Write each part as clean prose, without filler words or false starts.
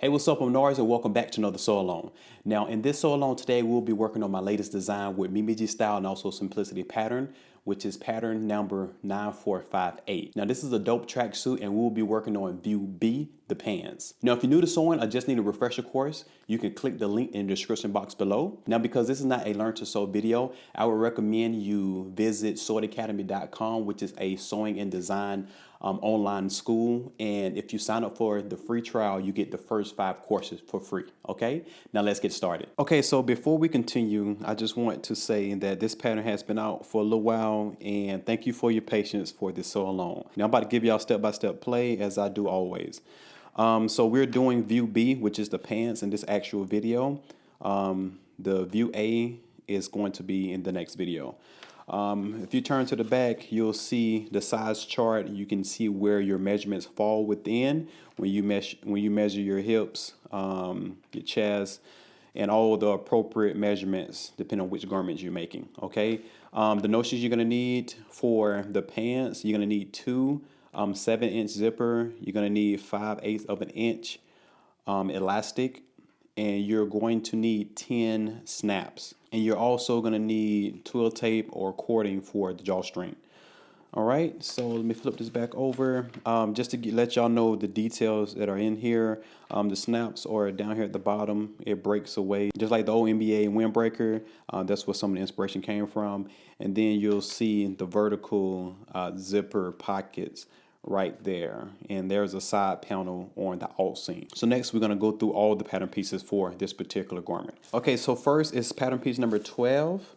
Hey, what's up? I'm Norris and welcome back to another sew along. Now, in this sew along today, we'll be working on my latest design with Mimiji style and also Simplicity pattern, which is pattern number 9458. Now, this is a dope tracksuit and we'll be working on view B, the pants. Now, if you're new to sewing, I just need a refresher course. You can click the link in the description box below. Now, because this is not a learn to sew video, I would recommend you visit sewingacademy.com, which is a sewing and design online school. And if you sign up for the free trial, you get the first 5 courses for free. Okay, now let's get started. Okay, so before we continue, I just want to say that this pattern has been out for a little while, and thank you for your patience for this sew along. Now I'm about to give y'all step-by-step play as I do always. So we're doing view B, which is the pants in this actual video. The view A is going to be in the next video. If you turn to the back, you'll see the size chart. You can see where your measurements fall within when you measure your hips, your chest, and all the appropriate measurements depending on which garments you're making. Okay. The notions you're gonna need for the pants, you're gonna need 2 7-inch zipper. You're gonna need 5/8 of an inch elastic, and you're going to need 10 snaps. And you're also going to need twill tape or cording for the drawstring. All right, so let me flip this back over just to let y'all know the details that are in here. The snaps are down here at the bottom. It breaks away just like the old NBA windbreaker. That's where some of the inspiration came from. And then you'll see the vertical zipper pockets right there, and there's a side panel on the alt seam. So next we're going to go through all the pattern pieces for this particular garment. Okay, so first is pattern piece number 12.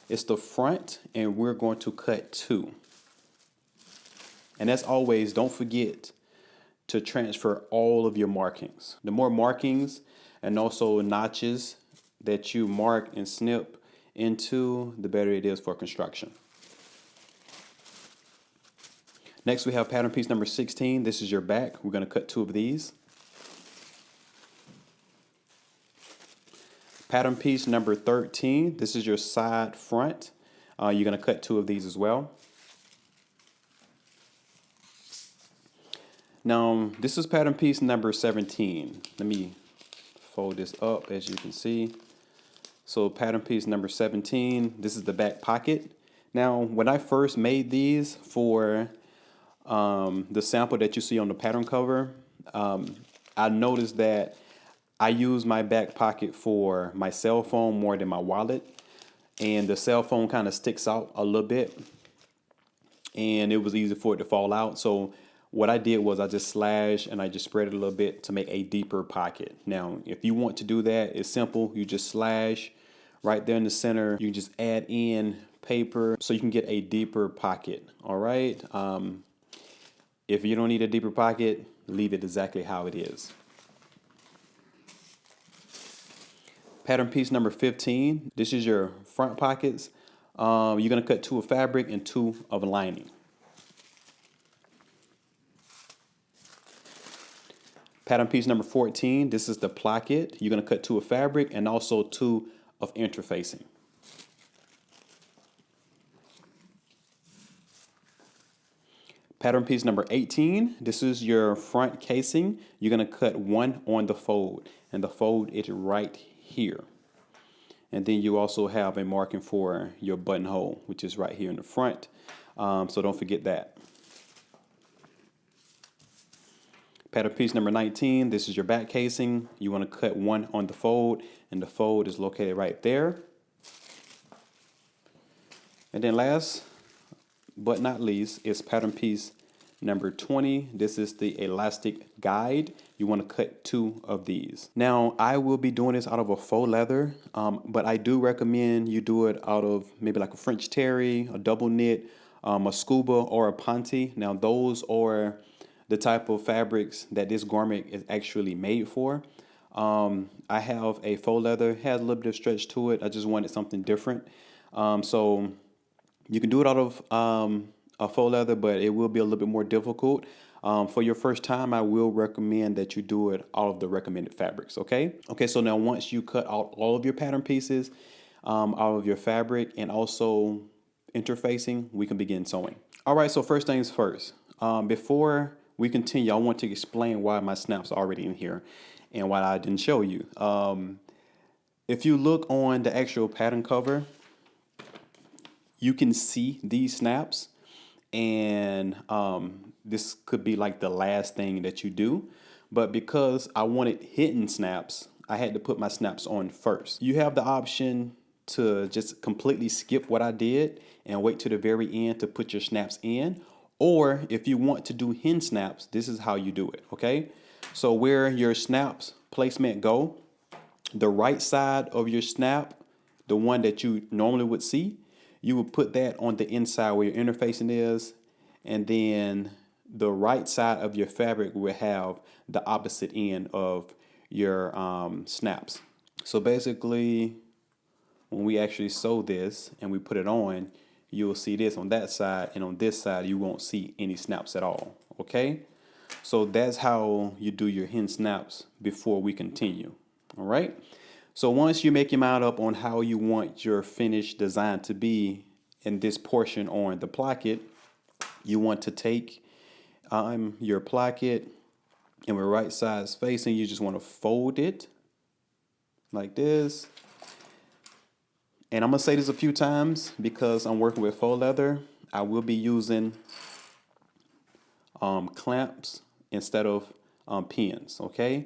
It's the front, and we're going to cut 2. And as always, don't forget to transfer all of your markings. The more markings and also notches that you mark and snip into, the better it is for construction. Next, we have pattern piece number 16. This is your back. We're going to cut 2 of these. Pattern piece number 13. This is your side front. You're going to cut 2 of these as well. Now, this is pattern piece number 17. Let me fold this up as you can see. So pattern piece number 17, this is the back pocket. Now, when I first made these for the sample that you see on the pattern cover, I noticed that I use my back pocket for my cell phone more than my wallet, and the cell phone kind of sticks out a little bit, and it was easy for it to fall out. So what I did was I just slashed and I just spread it a little bit to make a deeper pocket. Now, if you want to do that, it's simple. You just slash right there in the center. You just add in paper so you can get a deeper pocket. All right. If you don't need a deeper pocket, leave it exactly how it is. Pattern piece number 15. This is your front pockets. You're going to cut 2 of fabric and 2 of lining. Pattern piece number 14. This is the placket. You're going to cut 2 of fabric and also 2 of interfacing. Pattern piece number 18, this is your front casing. You're going to cut 1 on the fold, and the fold is right here. And then you also have a marking for your buttonhole, which is right here in the front. So don't forget that. Pattern piece number 19, this is your back casing. You want to cut 1 on the fold, and the fold is located right there. And then last but not least is pattern piece number 20. This is the elastic guide. You want to cut 2 of these. Now, I will be doing this out of a faux leather, but I do recommend you do it out of maybe like a French terry, a double knit, a scuba, or a ponte. Now, those are the type of fabrics that this garment is actually made for. I have a faux leather, has a little bit of stretch to it. I just wanted something different. So you can do it out of a faux leather, but it will be a little bit more difficult. For your first time, I will recommend that you do it out of the recommended fabrics, okay? Okay, so now once you cut out all of your pattern pieces out of your fabric and also interfacing, we can begin sewing. All right, so first things first. Before we continue, I want to explain why my snaps are already in here. and what I didn't show you. If you look on the actual pattern cover, you can see these snaps, and this could be like the last thing that you do. But because I wanted hidden snaps, I had to put my snaps on first. You have the option to just completely skip what I did and wait to the very end to put your snaps in. Or if you want to do hidden snaps, this is how you do it, okay? So where your snaps placement go, the right side of your snap, the one that you normally would see, you would put that on the inside where your interfacing is, and then the right side of your fabric will have the opposite end of your snaps. So basically, when we actually sew this and we put it on, you will see this on that side, and on this side you won't see any snaps at all, okay? So that's how you do your hidden snaps before we continue. All right. So once you make your mind up on how you want your finished design to be in this portion on the placket, you want to take your placket, and with right sides facing, you just want to fold it like this. And I'm going to say this a few times because I'm working with faux leather. I will be using clamps instead of pins, okay?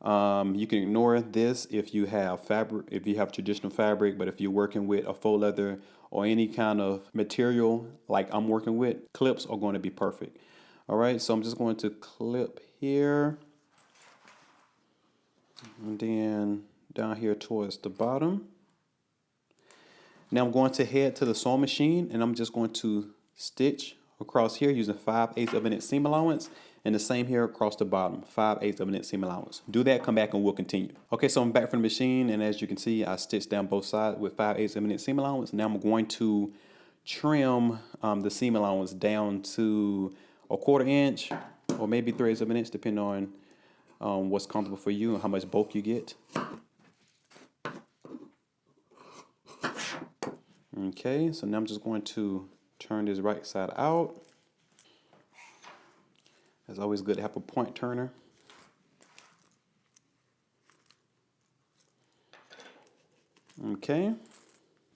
You can ignore this if you have fabric, if you have traditional fabric, but if you're working with a faux leather or any kind of material like I'm working with, clips are going to be perfect. All right, so I'm just going to clip here and then down here towards the bottom. Now I'm going to head to the sewing machine, and I'm just going to stitch across here using 5/8 of an inch seam allowance, and the same here across the bottom, 5/8 of an inch seam allowance. Do that, come back, and we'll continue. Okay, so I'm back from the machine, and as you can see, I stitched down both sides with 5/8 of an inch seam allowance. Now I'm going to trim the seam allowance down to 1/4 inch or maybe 3/8 of an inch, depending on what's comfortable for you and how much bulk you get. Okay, so now I'm just going to turn this right side out. It's always good to have a point turner. Okay,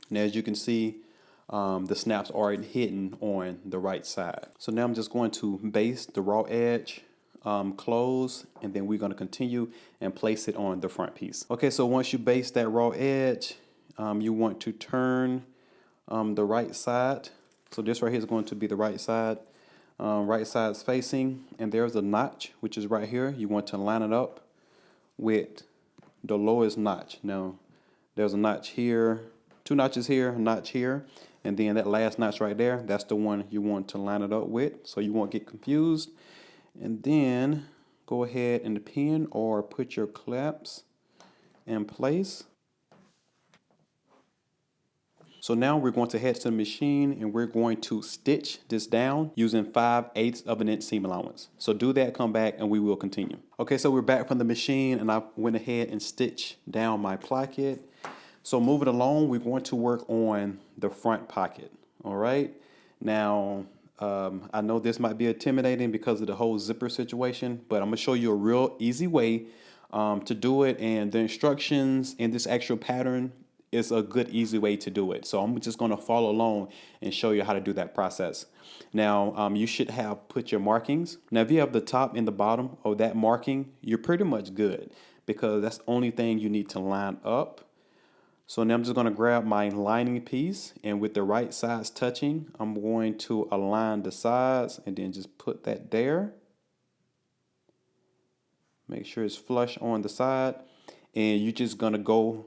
now as you can see, the snaps are hidden on the right side. So now I'm just going to base the raw edge close, and then we're going to continue and place it on the front piece. Okay, so once you base that raw edge, you want to turn the right side. So this right here is going to be the right side. Right side's facing, and there's a notch which is right here. You want to line it up with the lowest notch. Now there's a notch here, 2 notches here, a notch here, and then that last notch right there, that's the one you want to line it up with, so you won't get confused. And then go ahead and pin or put your clamps in place. So now we're going to head to the machine, and we're going to stitch this down using 5/8 of an inch seam allowance. So do that, come back, and we will continue. Okay, so we're back from the machine, and I went ahead and stitched down my placket. So moving along, we're going to work on the front pocket. All right. Now, I know this might be intimidating because of the whole zipper situation, but I'm gonna show you a real easy way to do it, and the instructions in this actual pattern is a good, easy way to do it. So I'm just going to follow along and show you how to do that process. Now, you should have put your markings. Now, if you have the top and the bottom of that marking, you're pretty much good because that's the only thing you need to line up. So now I'm just going to grab my lining piece, and with the right sides touching, I'm going to align the sides and then just put that there. Make sure it's flush on the side, and you're just going to go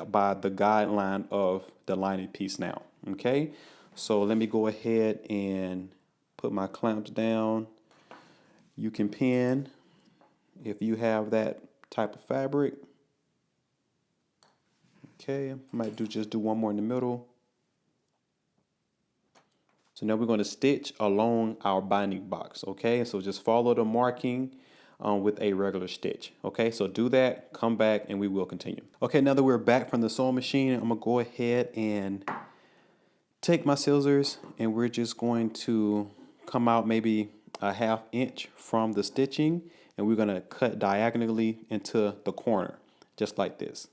by the guideline of the lining piece now. Okay, so let me go ahead and put my clamps down. You can pin if you have that type of fabric. Okay, might just do one more in the middle. So now we're going to stitch along our binding box. Okay, so just follow the marking with a regular stitch. Okay, so do that, come back, and we will continue. Okay, now that we're back from the sewing machine, I'm gonna go ahead and take my scissors, and we're just going to come out maybe a 1/2 inch from the stitching, and we're gonna cut diagonally into the corner, just like this.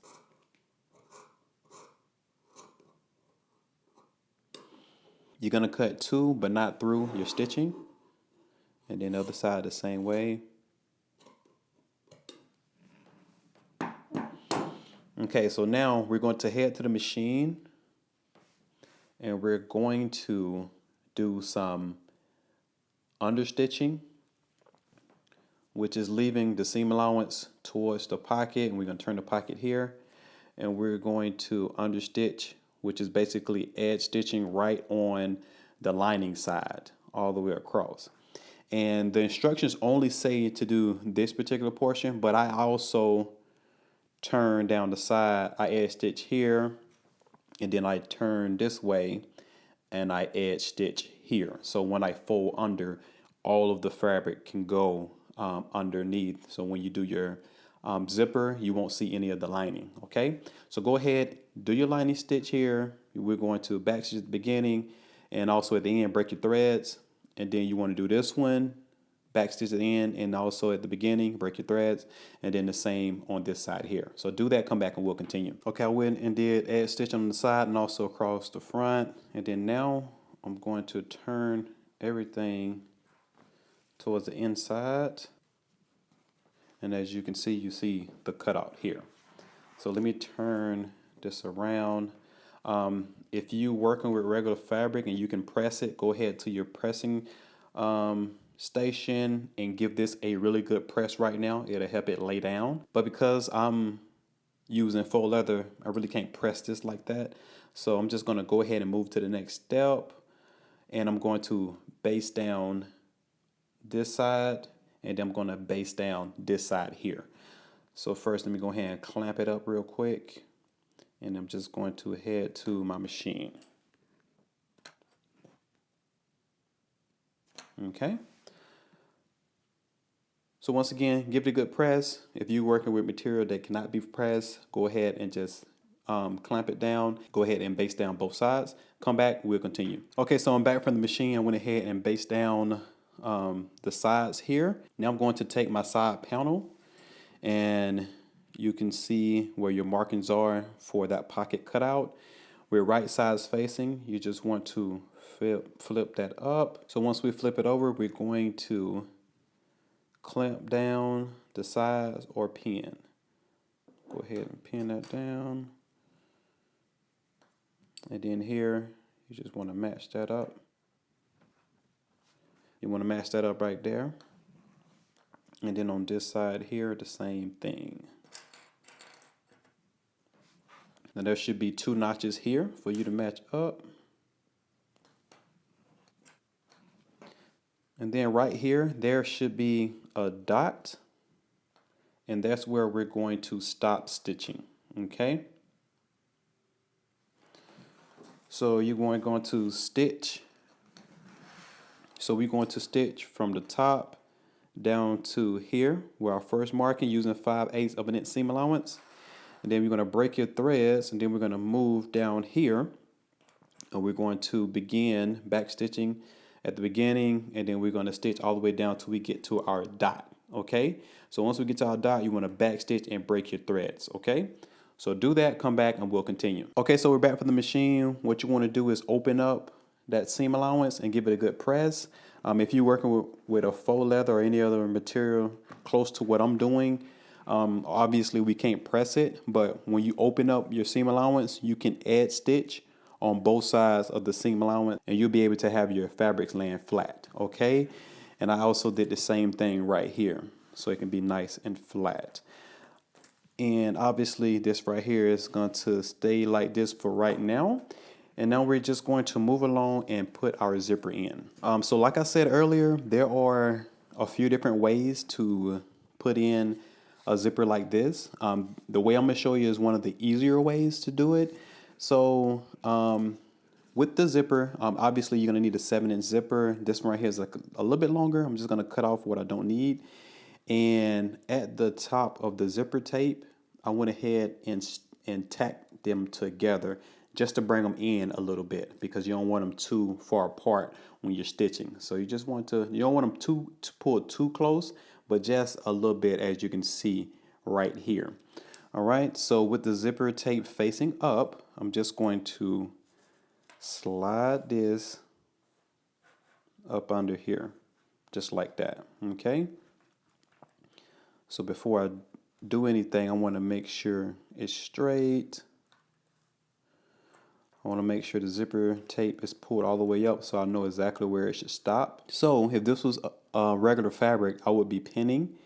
You're gonna cut two, but not through your stitching. And then the other side the same way. Okay, so now we're going to head to the machine and we're going to do some understitching, which is leaving the seam allowance towards the pocket, and we're going to turn the pocket here, and we're going to understitch, which is basically edge stitching right on the lining side all the way across. And the instructions only say to do this particular portion, but I also turn down the side. I edge stitch here, and then I turn this way and I edge stitch here. So when I fold under, all of the fabric can go underneath. So when you do your zipper, you won't see any of the lining. Okay, so go ahead, do your lining stitch here. We're going to back stitch at the beginning and also at the end, break your threads. And then you want to do this one, back stitch at the end, and also at the beginning, break your threads, and then the same on this side here. So do that, come back, and we'll continue. Okay, I went and did edge stitch on the side and also across the front. And then now I'm going to turn everything towards the inside. And as you can see, you see the cutout here. So let me turn this around. If you're working with regular fabric and you can press it, go ahead to your pressing station and give this a really good press right now. It'll help it lay down. But because I'm using faux leather, I really can't press this like that. So I'm just going to go ahead and move to the next step. And I'm going to base down this side, and then I'm going to base down this side here. So first, let me go ahead and clamp it up real quick. And I'm just going to head to my machine. Okay. So once again, give it a good press. If you're working with material that cannot be pressed, go ahead and just clamp it down. Go ahead and base down both sides. Come back, we'll continue. Okay, so I'm back from the machine. I went ahead and based down the sides here. Now I'm going to take my side panel, and you can see where your markings are for that pocket cutout. We're right sides facing. You just want to flip that up. So once we flip it over, we're going to clamp down the sides or pin. Go ahead and pin that down. And then here, you just want to match that up. You want to match that up right there. And then on this side here, the same thing. Now there should be 2 notches here for you to match up. And then right here, there should be a dot. And that's where we're going to stop stitching, okay? So you're going to stitch. So we're going to stitch from the top down to here, where our first marking using 5/8 of an inch seam allowance. And then we're going to break your threads, and then we're going to move down here, and we're going to begin back stitching at the beginning, and then we're going to stitch all the way down till we get to our dot. Okay, so once we get to our dot, you want to back stitch and break your threads. Okay, so do that, come back, and we'll continue. Okay, so we're back from the machine. What you want to do is open up that seam allowance and give it a good press. If you're working with a faux leather or any other material close to what I'm doing, obviously we can't press it, but when you open up your seam allowance, you can edge stitch on both sides of the seam allowance, and you'll be able to have your fabrics laying flat. Okay, and I also did the same thing right here, so it can be nice and flat. And obviously this right here is going to stay like this for right now. And now we're just going to move along and put our zipper in. So like I said earlier, there are a few different ways to put in a zipper like this. The way I'm going to show you is one of the easier ways to do it. So with the zipper, obviously you're going to need a 7-inch zipper. This one right here is like a little bit longer. I'm just going to cut off what I don't need. And at the top of the zipper tape, I went ahead and tacked them together just to bring them in a little bit, because you don't want them too far apart when you're stitching. So you just want to, you don't want them to pull too close, but just a little bit, as you can see right here. All right, so with the zipper tape facing up, I'm just going to slide this up under here, just like that, okay? So before I do anything, I want to make sure it's straight. I want to make sure the zipper tape is pulled all the way up so I know exactly where it should stop. So if this was a regular fabric, I would be pinning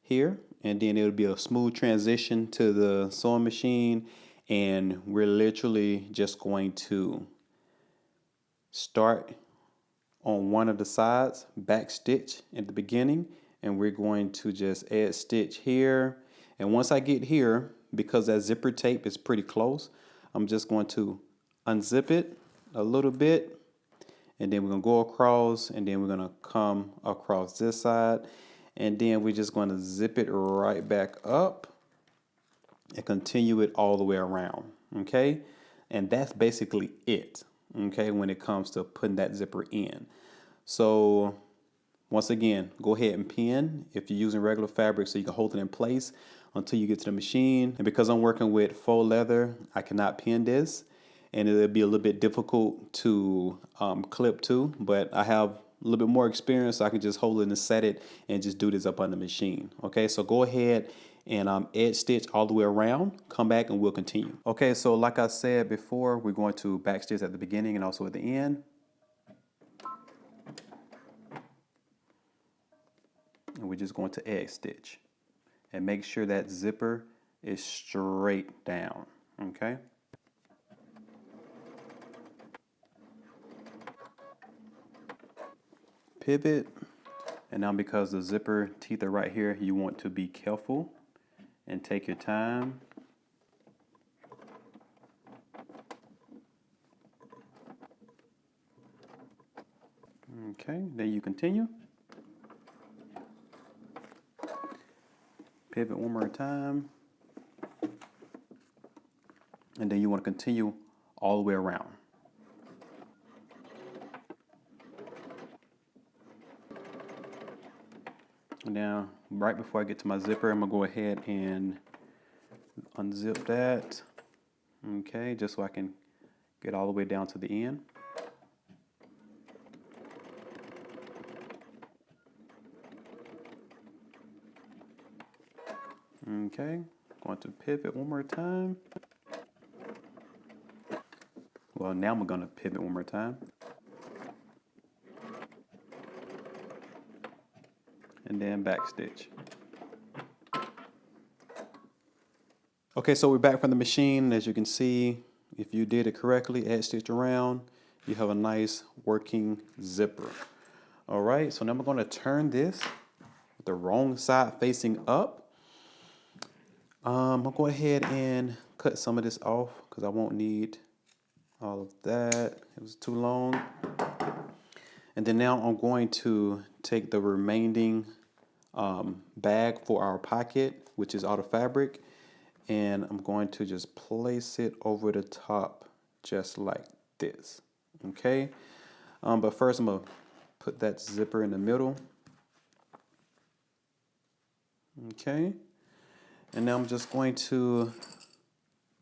here, and then it would be a smooth transition to the sewing machine, and we're literally just going to start on one of the sides, back stitch at the beginning, and we're going to just add stitch here. And once I get here, because that zipper tape is pretty close, I'm just going to unzip it a little bit, and then we're going to go across, and then we're going to come across this side, and then we're just going to zip it right back up and continue it all the way around, okay? And that's basically it, okay, when it comes to putting that zipper in. So once again, go ahead and pin if you're using regular fabric so you can hold it in place until you get to the machine. And because I'm working with faux leather, I cannot pin this, and it'll be a little bit difficult to clip to, but I have a little bit more experience, so I can just hold it and set it and just do this up on the machine. Okay, so go ahead and edge stitch all the way around, come back and we'll continue. Okay, so like I said before, we're going to back stitch at the beginning and also at the end. And we're just going to edge stitch and make sure that zipper is straight down, okay? Pivot, and now because the zipper teeth are right here, you want to be careful and take your time. Okay, then you continue. Pivot one more time. And then you want to continue all the way around. Now, right before I get to my zipper, I'm going to go ahead and unzip that. Okay, just so I can get all the way down to the end. Okay, going to pivot one more time. Well, now I'm going to pivot one more time. And then back stitch. Okay, so we're back from the machine. As you can see, if you did it correctly, edge stitch around, you have a nice working zipper. All right, so now I'm going to turn this with the wrong side facing up. I'll go ahead and cut some of this off because I won't need all of that. It was too long. And then now I'm going to take the remaining bag for our pocket, which is out of fabric, and I'm going to just place it over the top just like this. Okay, but first I'm going to put that zipper in the middle. Okay, and now I'm just going to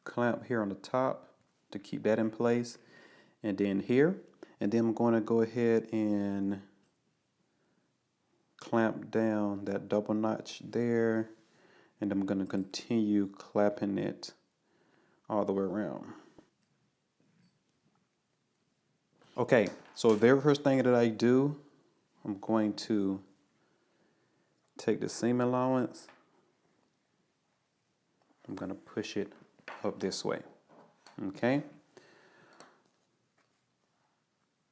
clamp here on the top to keep that in place, and then here, and then I'm going to go ahead and clamp down that double notch there, and I'm going to continue clamping it all the way around. Okay, so the very first thing that I do, I'm going to take the seam allowance, I'm going to push it up this way. Okay,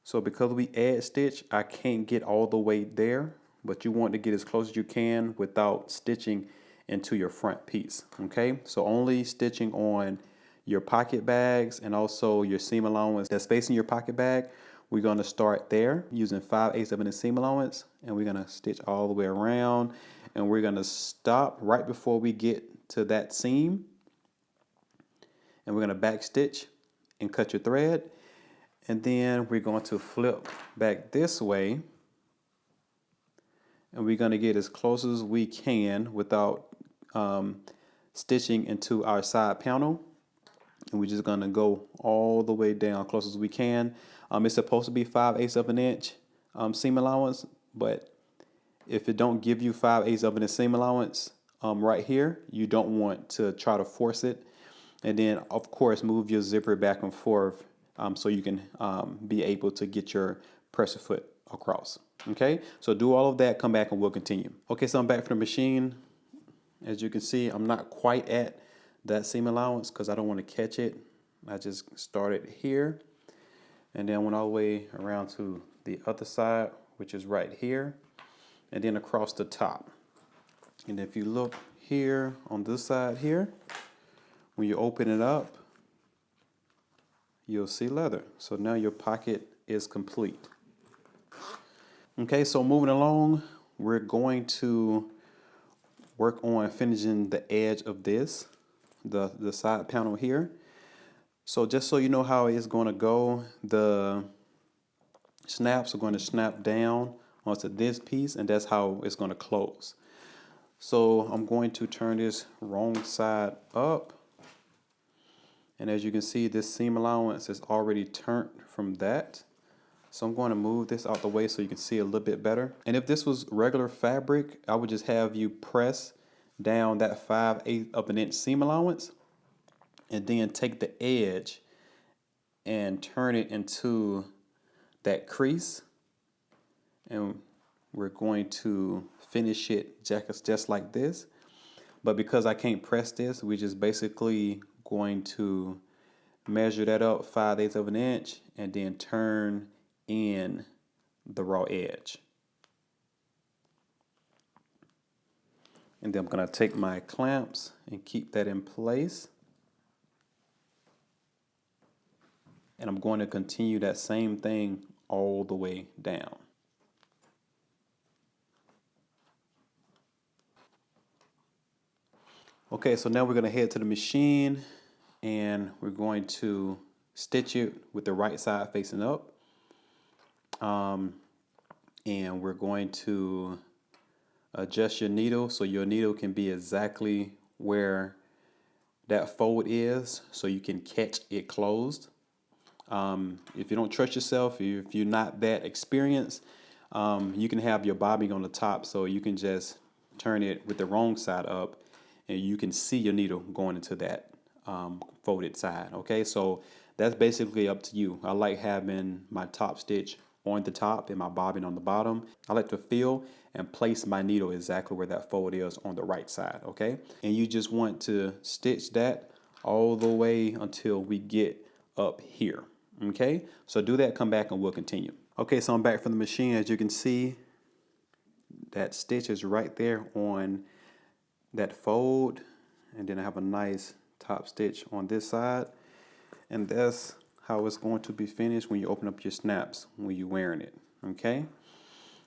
so because we add stitch, I can't get all the way there, but you want to get as close as you can without stitching into your front piece. Okay, so only stitching on your pocket bags and also your seam allowance that's facing your pocket bag. We're going to start there using 5/8 of an seam allowance, and we're going to stitch all the way around, and we're going to stop right before we get to that seam, and we're going to back stitch and cut your thread, and then we're going to flip back this way, and we're going to get as close as we can without stitching into our side panel. And we're just going to go all the way down close as we can. It's supposed to be 5/8 of an inch seam allowance, but if it don't give you 5/8 of an inch seam allowance right here, you don't want to try to force it. And then, of course, move your zipper back and forth so you can be able to get your pressure foot across. Okay, so do all of that, come back and we'll continue. Okay, so I'm back from the machine. As you can see, I'm not quite at that seam allowance because I don't want to catch it. I just started here and then went all the way around to the other side, which is right here, and then across the top. And if you look here on this side here, when you open it up, you'll see leather. So now your pocket is complete. Okay, so moving along, we're going to work on finishing the edge of this, the side panel here. So just so you know how it's going to go, the snaps are going to snap down onto this piece, and that's how it's going to close. So I'm going to turn this wrong side up. And as you can see, this seam allowance is already turned from that. So I'm going to move this out the way so you can see a little bit better. And if this was regular fabric, I would just have you press down that 5/8 of an inch seam allowance and then take the edge and turn it into that crease. And we're going to finish it just like this. But because I can't press this, we're just basically going to measure that up 5/8 of an inch and then turn in the raw edge. And then I'm going to take my clamps and keep that in place. And I'm going to continue that same thing all the way down. Okay, so now we're going to head to the machine and we're going to stitch it with the right side facing up. And we're going to adjust your needle so your needle can be exactly where that fold is so you can catch it closed. If you don't trust yourself, if you're not that experienced, you can have your bobbing on the top so you can just turn it with the wrong side up and you can see your needle going into that folded side. Okay, so that's basically up to you. I like having my top stitch on the top and my bobbin on the bottom. I like to feel and place my needle exactly where that fold is on the right side. Okay, and you just want to stitch that all the way until we get up here. Okay, so do that, come back and we'll continue. Okay, so I'm back from the machine. As you can see, that stitch is right there on that fold, and then I have a nice top stitch on this side, and that's how it's going to be finished when you open up your snaps when you're wearing it. Okay,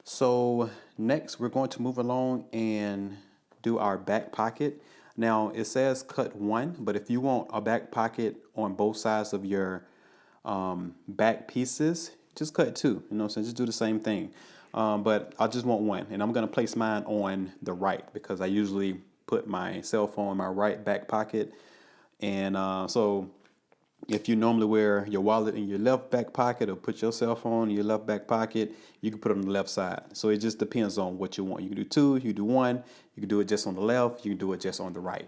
so next we're going to move along and do our back pocket. Now it says cut 1, but if you want a back pocket on both sides of your back pieces, just cut 2. You know, so just do the same thing. But I just want 1, and I'm going to place mine on the right because I usually put my cell phone in my right back pocket. And so if you normally wear your wallet in your left back pocket or put your cell phone in your left back pocket, you can put it on the left side. So it just depends on what you want. You can do 2, you can do 1, you can do it just on the left, you can do it just on the right.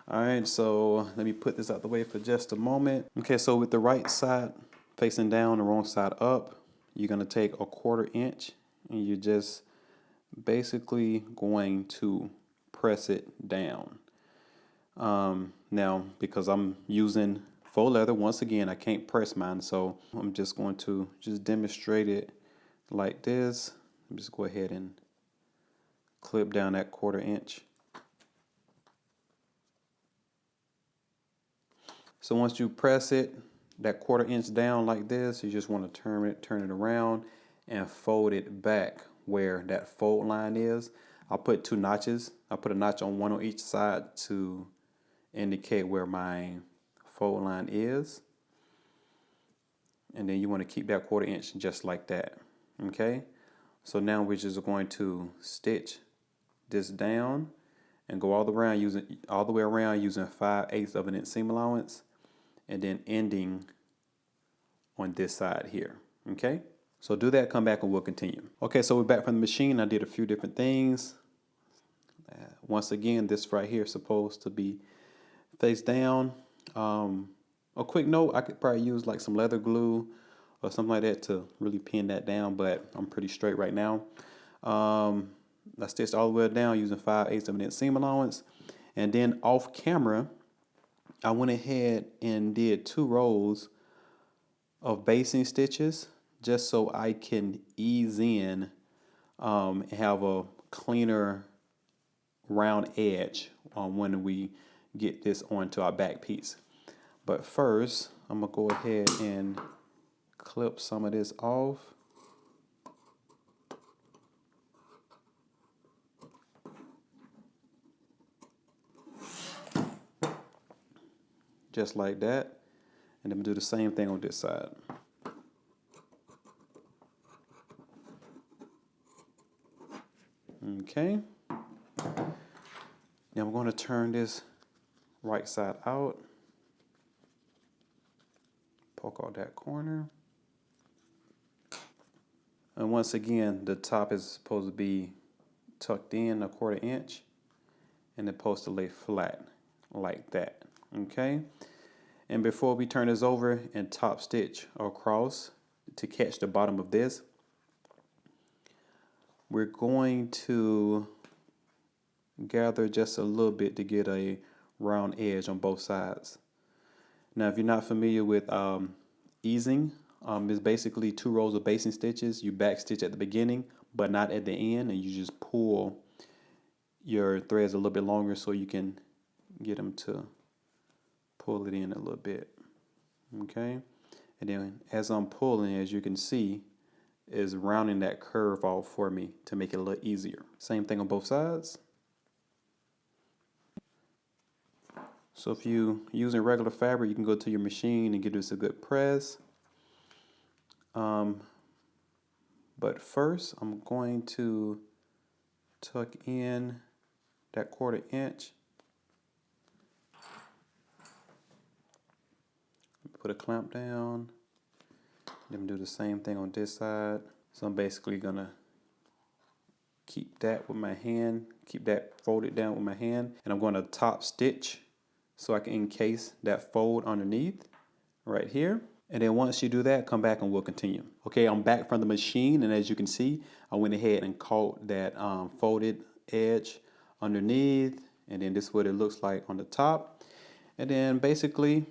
All right, so let me put this out the way for just a moment. Okay, so with the right side facing down, the wrong side up, you're going to take a 1/4 inch and you're just basically going to press it down. Now, because I'm using faux leather, once again, I can't press mine, so I'm just going to just demonstrate it like this. I'm just go ahead and clip down that 1/4 inch. So once you press it, that 1/4 inch down like this, you just want to turn it around and fold it back where that fold line is. I'll put 2 notches. I'll put a notch on one on each side to indicate where my fold line is. And then you want to keep that 1/4 inch just like that. Okay, So now we're just going to stitch this down and go all the way around using 5/8 of an inch seam allowance, and then ending on this side here. Okay, so do that, come back, and we'll continue. Okay, so we're back from the machine. I did a few different things. Once again, this right here is supposed to be face down. A quick note, I could probably use like some leather glue or something like that to really pin that down, but I'm pretty straight right now. I stitched all the way down using 5/8 of an inch seam allowance, and then off camera I went ahead and did 2 rows of basting stitches just so I can ease in and have a cleaner round edge when we get this onto our back piece. But first, I'm gonna go ahead and clip some of this off. Just like that. And then I'm gonna do the same thing on this side. Okay. Now I'm going to turn this right side out. Poke out that corner. And once again, the top is supposed to be tucked in 1/4 inch, and it's supposed to lay flat like that. Okay. And before we turn this over and top stitch across to catch the bottom of this, we're going to gather just a little bit to get a round edge on both sides. Now, if you're not familiar with easing, it's basically 2 rows of basting stitches. You back stitch at the beginning, but not at the end, and you just pull your threads a little bit longer so you can get them to pull it in a little bit. Okay, and then as I'm pulling, as you can see, is rounding that curve off for me to make it a little easier. Same thing on both sides. So if you're using regular fabric, you can go to your machine and give this a good press. But first, I'm going to tuck in that 1/4 inch. Put a clamp down. Then do the same thing on this side. So I'm basically gonna keep that with my hand, keep that folded down with my hand, and I'm going to top stitch so I can encase that fold underneath right here. And then once you do that, come back and we'll continue. Okay, I'm back from the machine, and as you can see, I went ahead and caught that folded edge underneath, and then this is what it looks like on the top. And then basically,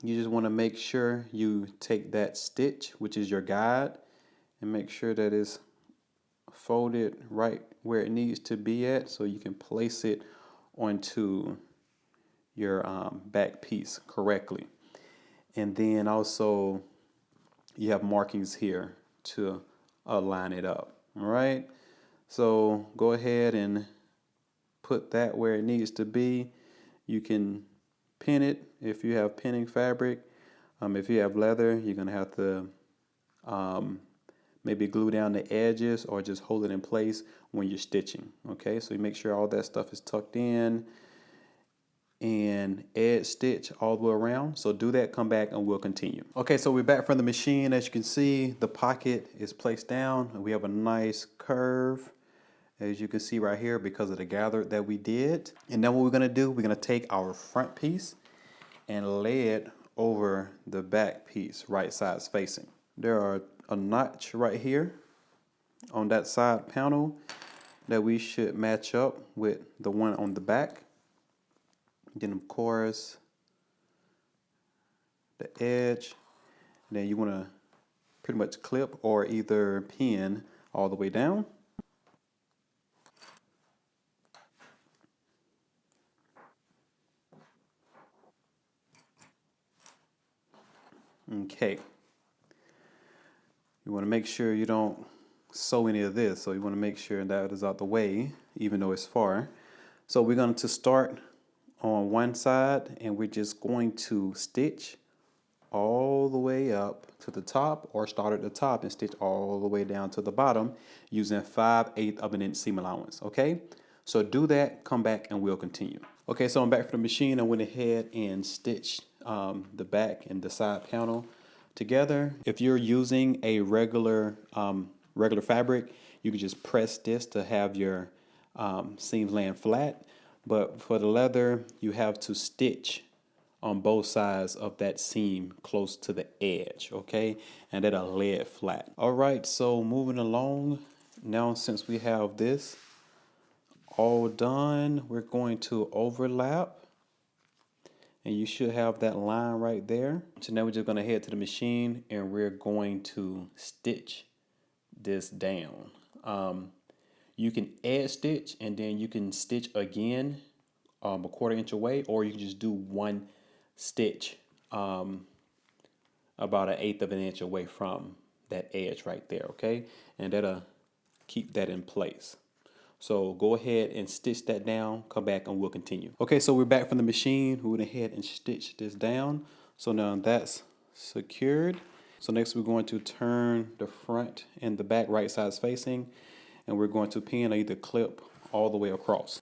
you just want to make sure you take that stitch, which is your guide, and make sure that it's folded right where it needs to be at so you can place it onto your back piece correctly. And then also you have markings here to align it up. All right, so go ahead and put that where it needs to be. You can pin it if you have pinning fabric. If you have leather, you're gonna have to maybe glue down the edges or just hold it in place when you're stitching. Okay, so you make sure all that stuff is tucked in and edge stitch all the way around. So do that, come back, and we'll continue. Okay, so we're back from the machine. As you can see, the pocket is placed down and we have a nice curve, as you can see right here, because of the gather that we did. And then what we're gonna do, we're gonna take our front piece and lay it over the back piece, right sides facing. There are a notch right here on that side panel that we should match up with the one on the back. Then of course the edge, and then you want to pretty much clip or either pin all the way down. Okay, you want to make sure you don't sew any of this, so you want to make sure that is out the way even though it's far. So we're going to start on one side and we're just going to stitch all the way up to the top, or start at the top and stitch all the way down to the bottom using 5/8 of an inch seam allowance, okay? So do that, come back, and we'll continue. Okay, so I'm back from the machine. I went ahead and stitched the back and the side panel together. If you're using a regular fabric, you can just press this to have your seams laying flat. But for the leather, you have to stitch on both sides of that seam close to the edge, okay? And that'll lay it flat. All right, so moving along, now since we have this all done, we're going to overlap, and you should have that line right there. So now we're just gonna head to the machine and we're going to stitch this down. You can add stitch and then you can stitch again a 1/4 inch away, or you can just do one stitch about 1/8 of an inch away from that edge right there, okay? And that'll keep that in place. So go ahead and stitch that down, come back and we'll continue. Okay, so we're back from the machine. We went ahead and stitched this down. So now that's secured. So next we're going to turn the front and the back right sides facing, and we're going to pin or either clip all the way across.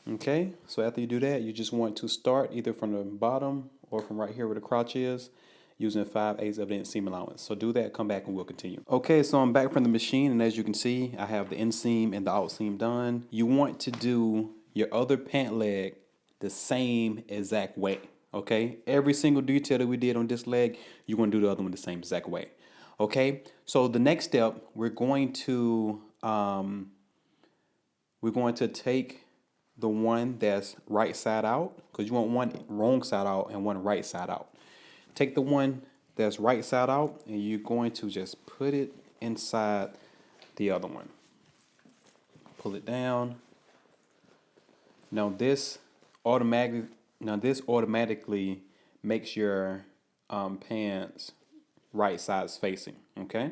Okay, so after you do that, you just want to start either from the bottom or from right here where the crotch is, using 5/8 of the inch seam allowance. So do that, come back and we'll continue. Okay, so I'm back from the machine, and as you can see, I have the inseam and the outseam done. You want to do your other pant leg the same exact way, okay? Every single detail that we did on this leg, you want to do the other one the same exact way, okay? So the next step, we're going to take the one that's right side out, because you want one wrong side out and one right side out. Take the one that's right side out and you're going to just put it inside the other one. Pull it down. Now this automatically makes your pants right sides facing, okay?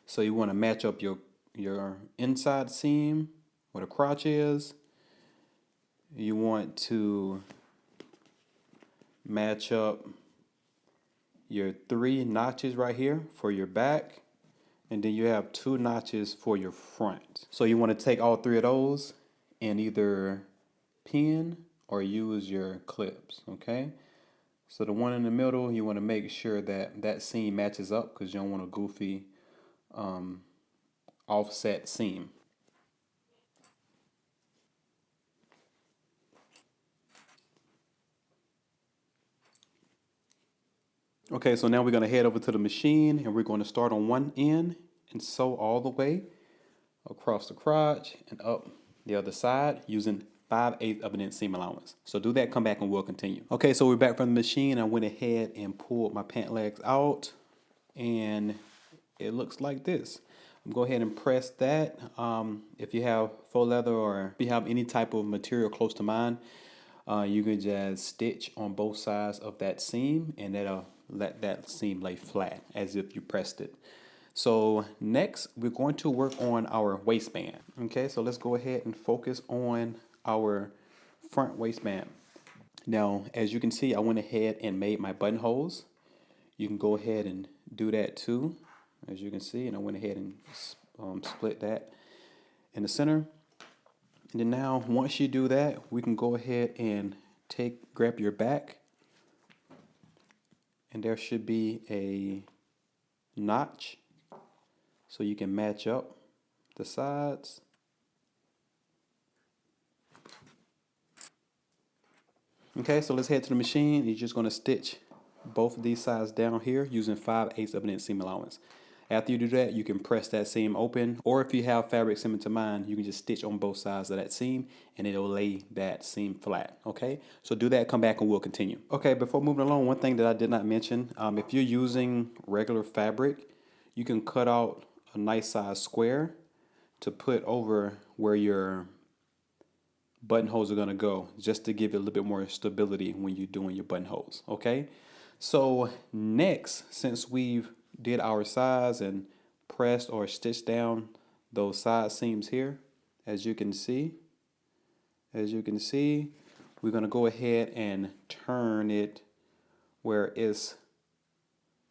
So you want to match up your inside seam where the crotch is. You want to match up your 3 notches right here for your back, and then you have 2 notches for your front. So you want to take all 3 of those and either pin or use your clips, okay? So the one in the middle, you want to make sure that that seam matches up, because you don't want a goofy offset seam. Okay, so now we're going to head over to the machine and we're going to start on one end and sew all the way across the crotch and up the other side using 5/8 of an inch seam allowance. So do that, come back and we'll continue. Okay, so we're back from the machine. I went ahead and pulled my pant legs out and it looks like this. Go ahead and press that. If you have faux leather or if you have any type of material close to mine, you can just stitch on both sides of that seam and that'll let that seam lay flat as if you pressed it. So next we're going to work on our waistband. Okay, so let's go ahead and focus on our front waistband. Now, as you can see, I went ahead and made my buttonholes. You can go ahead and do that too, as you can see, and I went ahead and split that in the center. And then now, once you do that, we can go ahead and grab your back, and there should be a notch, so you can match up the sides. Okay, so let's head to the machine. You're just going to stitch both of these sides down here using 5/8 of an inch seam allowance. After you do that, you can press that seam open, or if you have fabric similar to mine, you can just stitch on both sides of that seam and it'll lay that seam flat. Okay, so do that, come back and we'll continue. Okay, before moving along, one thing that I did not mention, if you're using regular fabric, you can cut out a nice size square to put over where your buttonholes are going to go, just to give it a little bit more stability when you're doing your buttonholes. Okay, so next, since we've did our sides and pressed or stitched down those side seams here, As you can see, we're going to go ahead and turn it where it's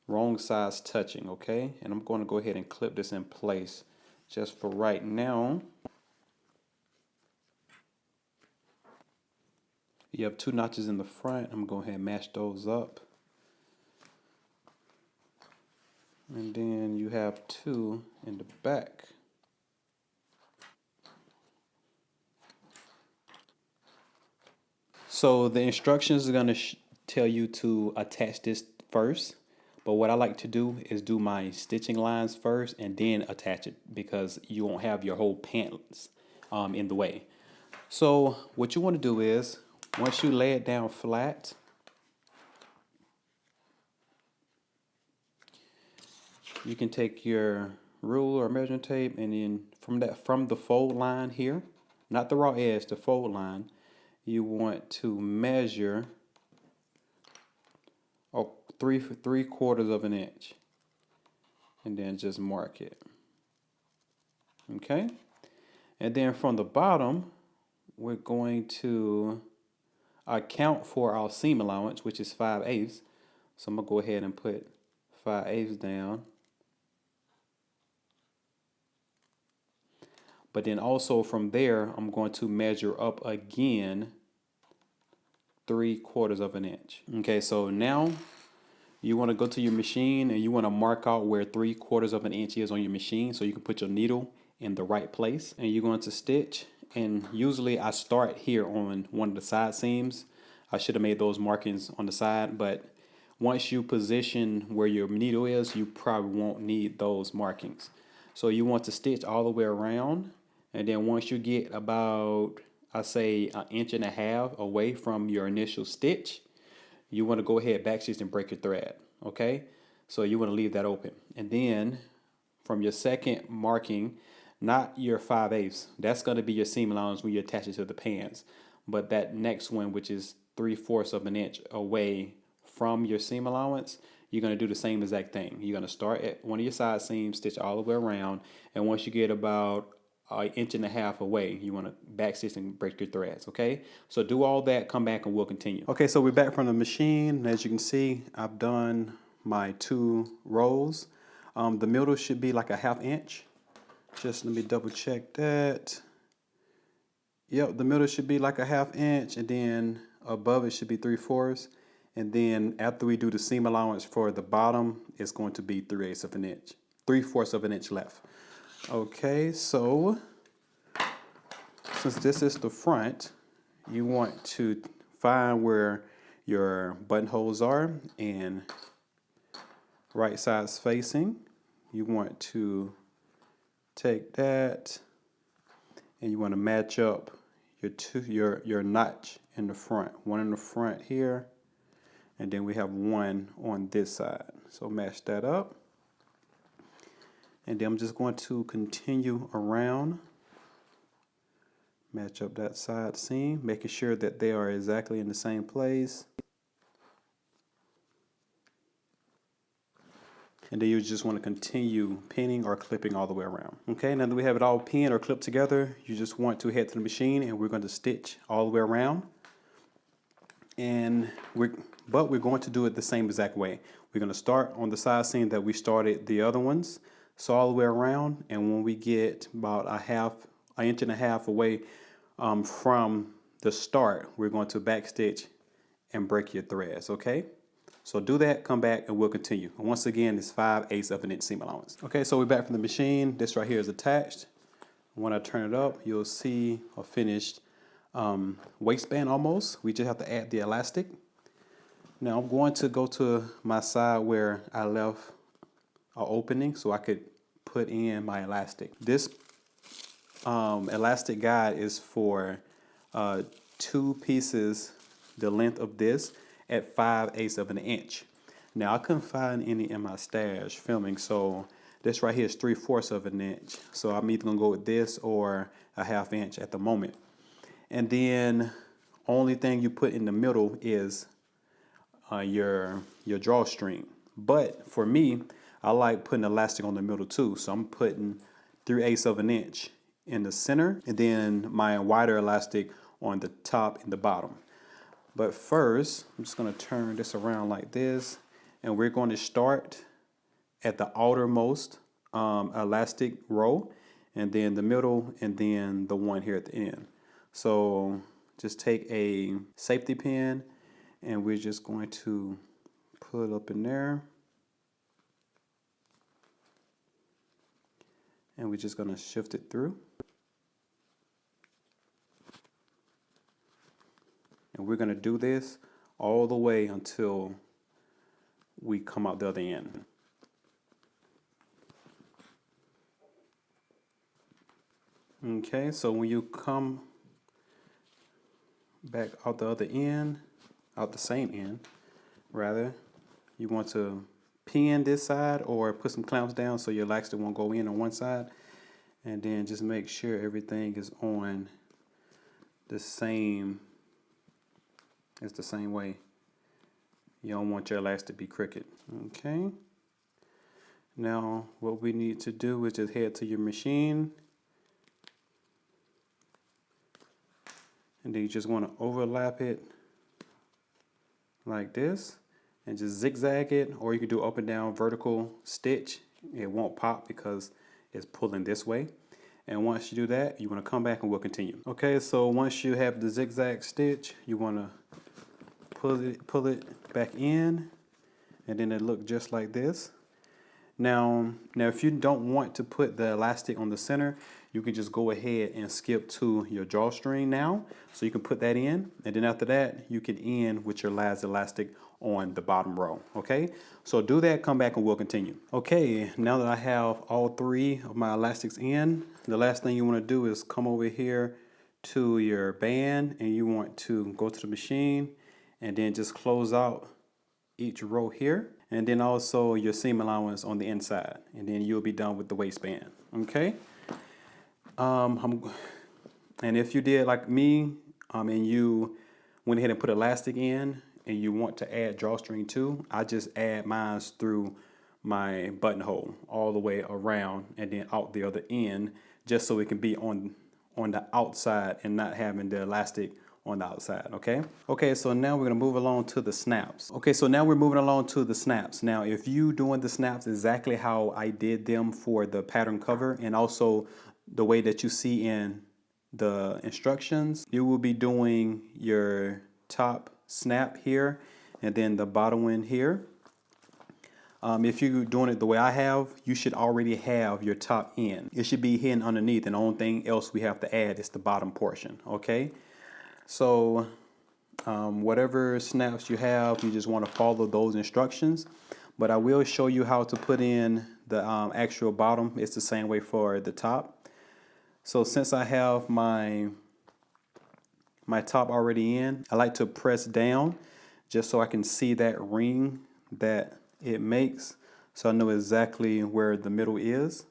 wrong sides touching, okay? And I'm going to go ahead and clip this in place just for right now. You have 2 notches in the front. I'm going to go ahead and match those up. And then you have 2 in the back. So the instructions are going to tell you to attach this first. But what I like to do is do my stitching lines first and then attach it, because you won't have your whole pants in the way. So what you want to do is, once you lay it down flat, you can take your ruler or measuring tape, and then from the fold line here, not the raw edge, the fold line, you want to measure 3/4 of an inch, and then just mark it. Okay, and then from the bottom, we're going to account for our seam allowance, which is 5/8. So I'm gonna go ahead and put 5/8 down. But then also from there, I'm going to measure up again 3/4 of an inch. Okay, so now you want to go to your machine and you want to mark out where 3/4 of an inch is on your machine, so you can put your needle in the right place. And you're going to stitch. And usually I start here on one of the side seams. I should have made those markings on the side, but once you position where your needle is, you probably won't need those markings. So you want to stitch all the way around, and then once you get about, I say, 1.5 inches away from your initial stitch, you want to go ahead, backstitch, and break your thread. Okay, so you want to leave that open. And then from your second marking, not your 5/8, that's going to be your seam allowance when you attach it to the pants, but that next one, which is 3/4 of an inch away from your seam allowance, you're going to do the same exact thing. You're going to start at one of your side seams, stitch all the way around, and once you get about 1.5 inches away, you want to backstitch and break your threads. Okay, so do all that, come back, and we'll continue. Okay, so we're back from the machine. As you can see, I've done my 2 rows. The middle should be like a 1/2 inch. Just let me double check that. Yep, the middle should be like a 1/2 inch, and then above it should be 3/4. And then after we do the seam allowance for the bottom, it's going to be 3/8 of an inch, 3/4 of an inch left. Okay, so since this is the front, you want to find where your buttonholes are, and right sides facing, you want to take that and you want to match up your notch in the front. One in the front here, and then we have one on this side. So match that up. And then I'm just going to continue around, match up that side seam, making sure that they are exactly in the same place. And then you just want to continue pinning or clipping all the way around. Okay, now that we have it all pinned or clipped together, you just want to head to the machine, and we're going to stitch all the way around. And we're going to do it the same exact way. We're going to start on the side seam that we started the other ones, so all the way around. And when we get about 1.5 inches away from the start, we're going to backstitch and break your threads. Okay. So do that, come back, and we'll continue. And once again, it's 5/8 of an inch seam allowance. Okay, so we're back from the machine. This right here is attached. When I turn it up, you'll see a finished waistband almost. We just have to add the elastic. Now I'm going to go to my side where I left an opening so I could put in my elastic. This elastic guide is for 2 pieces, the length of this, at 5/8 of an inch. Now I couldn't find any in my stash filming, so this right here is 3/4 of an inch. So I'm either gonna go with this or a 1/2 inch at the moment. And then only thing you put in the middle is your drawstring. But for me, I like putting elastic on the middle too. So I'm putting 3/8 of an inch in the center, and then my wider elastic on the top and the bottom. But first, I'm just going to turn this around like this, and we're going to start at the outermost elastic row, and then the middle, and then the one here at the end. So just take a safety pin, and we're just going to put up in there. And we're just going to shift it through. And we're going to do this all the way until we come out the other end. Okay, so when you come back out the other end, out the same end, rather, you want to pin this side or put some clamps down so your elastic won't go in on one side, and then just make sure everything is on the same, it's the same way. You don't want your elastic to be crooked. Okay, now what we need to do is just head to your machine, and then you just want to overlap it like this and just zigzag it, or you can do up and down vertical stitch. It won't pop because it's pulling this way. And once you do that, you want to come back and we'll continue. Okay, so once you have the zigzag stitch, you want to pull it back in, and then it look just like this. Now if you don't want to put the elastic on the center, you can just go ahead and skip to your drawstring now. So you can put that in, and then after that, you can end with your last elastic on the bottom row. Okay, so do that, come back, and we'll continue. Okay, now that I have all three of my elastics in, the last thing you want to do is come over here to your band, and you want to go to the machine and then just close out each row here, and then also your seam allowance on the inside, and then you'll be done with the waistband. Okay, and if you did like me, and you went ahead and put elastic in, and you want to add drawstring too, I just add mine through my buttonhole all the way around and then out the other end, just so it can be on the outside and not having the elastic on the outside. Okay, so now we're going to move along to the snaps. Okay, so now we're moving along to the snaps. Now if you doing the snaps exactly how I did them for the pattern cover, and also the way that you see in the instructions, you will be doing your top snap here and then the bottom one here. If you're doing it the way I have, you should already have your top end. It should be hidden underneath, and the only thing else we have to add is the bottom portion. Okay, so whatever snaps you have, you just want to follow those instructions. But I will show you how to put in the actual bottom. It's the same way for the top. So since I have my top already in, I like to press down just so I can see that ring that it makes, so I know exactly where the middle is.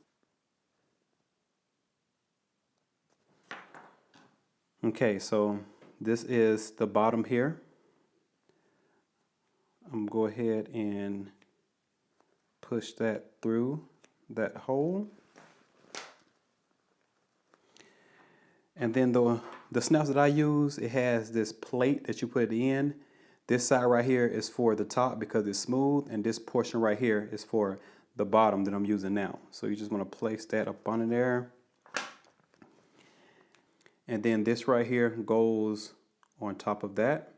Okay, so this is the bottom here. I'm gonna go ahead and push that through that hole. And then the snaps that I use, it has this plate that you put it in. This side right here is for the top because it's smooth, and this portion right here is for the bottom that I'm using now. So you just want to place that up on there. And then this right here goes on top of that.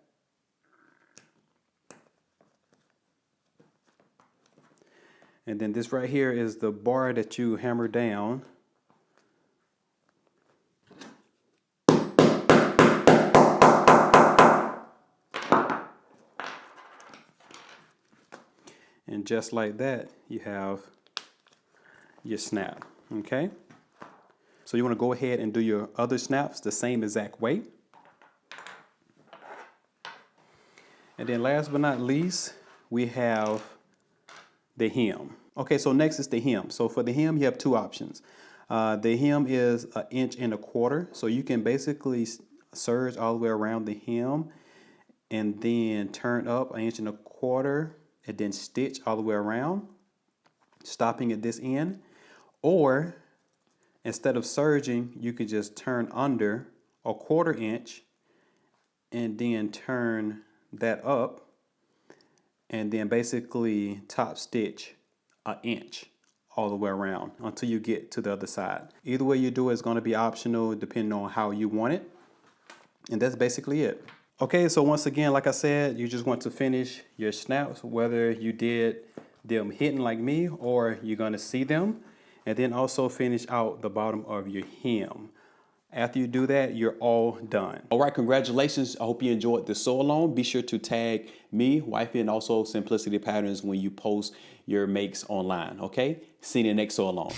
And then this right here is the bar that you hammer down. And just like that, you have your snap. Okay, so you want to go ahead and do your other snaps the same exact way. And then last but not least, we have the hem. Okay, so next is the hem. So for the hem, you have two options. The hem is 1.25 inches, so you can basically serge all the way around the hem and then turn up 1.25 inches and then stitch all the way around, stopping at this end. Or instead of serging, you can just turn under a 1/4 inch and then turn that up and then basically top stitch an inch all the way around until you get to the other side. Either way you do it is going to be optional depending on how you want it. And that's basically it. Okay, so once again, like I said, you just want to finish your snaps, whether you did them hidden like me or you're going to see them. And then also finish out the bottom of your hem. After you do that, you're all done. All right, congratulations. I hope you enjoyed this sew along. Be sure to tag me, Wifey, and also Simplicity Patterns when you post your makes online, okay? See you in the next sew along.